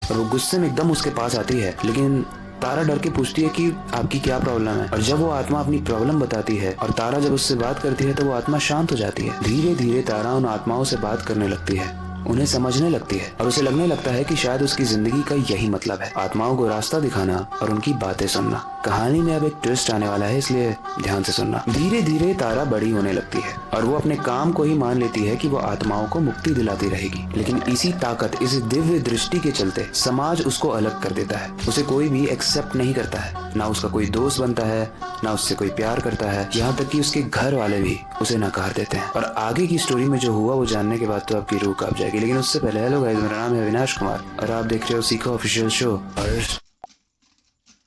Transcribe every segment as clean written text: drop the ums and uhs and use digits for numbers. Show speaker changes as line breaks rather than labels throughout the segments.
और वो गुस्से में एकदम उसके पास आती है, लेकिन तारा डर के पूछती है कि आपकी क्या प्रॉब्लम है। और जब वो आत्मा अपनी प्रॉब्लम बताती है और तारा जब उससे बात करती है तो वो आत्मा शांत हो जाती है। धीरे धीरे तारा उन आत्माओं से बात करने लगती है, उन्हें समझने लगती है और उसे लगने लगता है कि शायद उसकी जिंदगी का यही मतलब है, आत्माओं को रास्ता दिखाना और उनकी बातें सुनना। कहानी में अब एक ट्विस्ट आने वाला है, इसलिए ध्यान से सुनना। धीरे धीरे तारा बड़ी होने लगती है और वो अपने काम को ही मान लेती है कि वो आत्माओं को मुक्ति दिलाती रहेगी। लेकिन इसी ताकत, इस दिव्य दृष्टि के चलते समाज उसको अलग कर देता है। उसे कोई भी एक्सेप्ट नहीं करता है, ना उसका कोई दोस्त बनता है, ना उससे कोई प्यार करता है, यहाँ तक कि उसके घर वाले भी उसे नकार देते हैं। और आगे की स्टोरी में जो हुआ वो जानने के बाद तो आपकी रूह कांप जाएगी। लेकिन उससे पहले, हेलो गाइस, मेरा नाम है अविनाश कुमार और आप देख रहे हो सीखो ऑफिशियल शो। और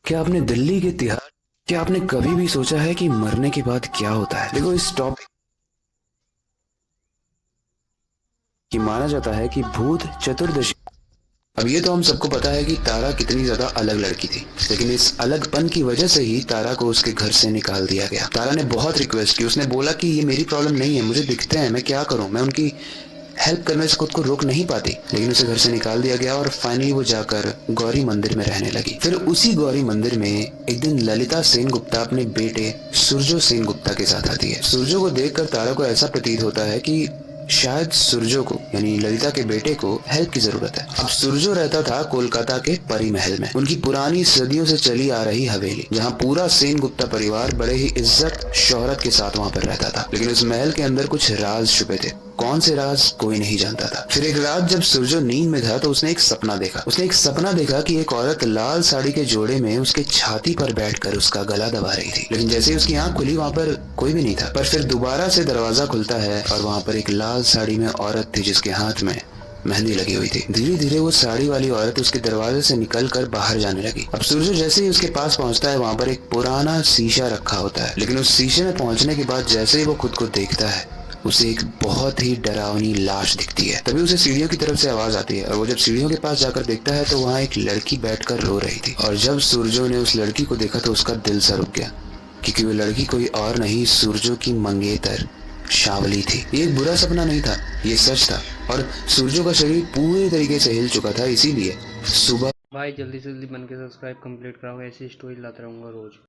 क्या आपने दिल्ली के तिहाड़, क्या आपने कभी भी सोचा है कि मरने के बाद क्या होता है? देखो, इस टॉपिक की माना जाता है कि भूत चतुर्दशी। अब ये तो हम सबको पता है कि तारा कितनी ज्यादा अलग लड़की थी, लेकिन इस अलगपन की वजह से ही तारा को उसके घर से निकाल दिया गया। तारा ने बहुत रिक्वेस्ट की, उसने बोला कि ये मेरी प्रॉब्लम नहीं है, मुझे दिखते हैं, मैं क्या करूं, मैं उनकी हेल्प करने से खुद को रोक नहीं पाती। लेकिन उसे घर से निकाल दिया गया और फाइनली वो जाकर गौरी मंदिर में रहने लगी। फिर उसी गौरी मंदिर में एक दिन ललिता सेन गुप्ता अपने बेटे सुरजो सेन गुप्ता के साथ आती है। सुरजो को देखकर तारा को ऐसा प्रतीत होता है कि शायद सुरजो को, यानी ललिता के बेटे को, हेल्प की जरूरत है। अब सुरजो रहता था कोलकाता के परी महल में, उनकी पुरानी सदियों से चली आ रही हवेली, जहाँ पूरा सेन गुप्ता परिवार बड़े ही इज्जत शोहरत के साथ वहाँ पर रहता था। लेकिन उस महल के अंदर कुछ राज छुपे थे। कौन से राज, कोई नहीं जानता था। फिर एक रात जब सुरजो नींद में था तो उसने एक सपना देखा कि एक औरत लाल साड़ी के जोड़े में उसके छाती पर बैठकर उसका गला दबा रही थी। लेकिन जैसे ही उसकी आंख खुली वहाँ पर कोई भी नहीं था। पर फिर दोबारा से दरवाजा खुलता है और वहाँ पर एक लाल साड़ी में औरत थी जिसके हाथ में मेहंदी लगी हुई थी। धीरे धीरे वो साड़ी वाली औरत उसके दरवाजे से निकलकर बाहर जाने लगी। अब सूरज जैसे ही उसके पास पहुंचता है, वहाँ पर एक पुराना शीशा रखा होता है। लेकिन उस शीशे में पहुंचने के बाद जैसे ही वो खुद को देखता है, उसे एक बहुत ही डरावनी लाश दिखती है। तभी उसे सीढ़ियों की तरफ से आवाज आती है और वो जब सीढ़ियों के पास जाकर देखता है तो वहाँ एक लड़की बैठकर रो रही थी। और जब सूरजो ने उस लड़की को देखा तो उसका दिल सा रुक गया, क्योंकि वो लड़की कोई और नहीं, सूरजो की मंगेतर शावली थी। ये एक बुरा सपना नहीं था, ये सच था। और सूरजो का शरीर पूरे तरीके से हिल चुका था, इसीलिए सुबह
भाई जल्दी से जल्दी बन के सब्सक्राइब कंप्लीट कराओ, ऐसी स्टोरी लाता रहूँगा रोज।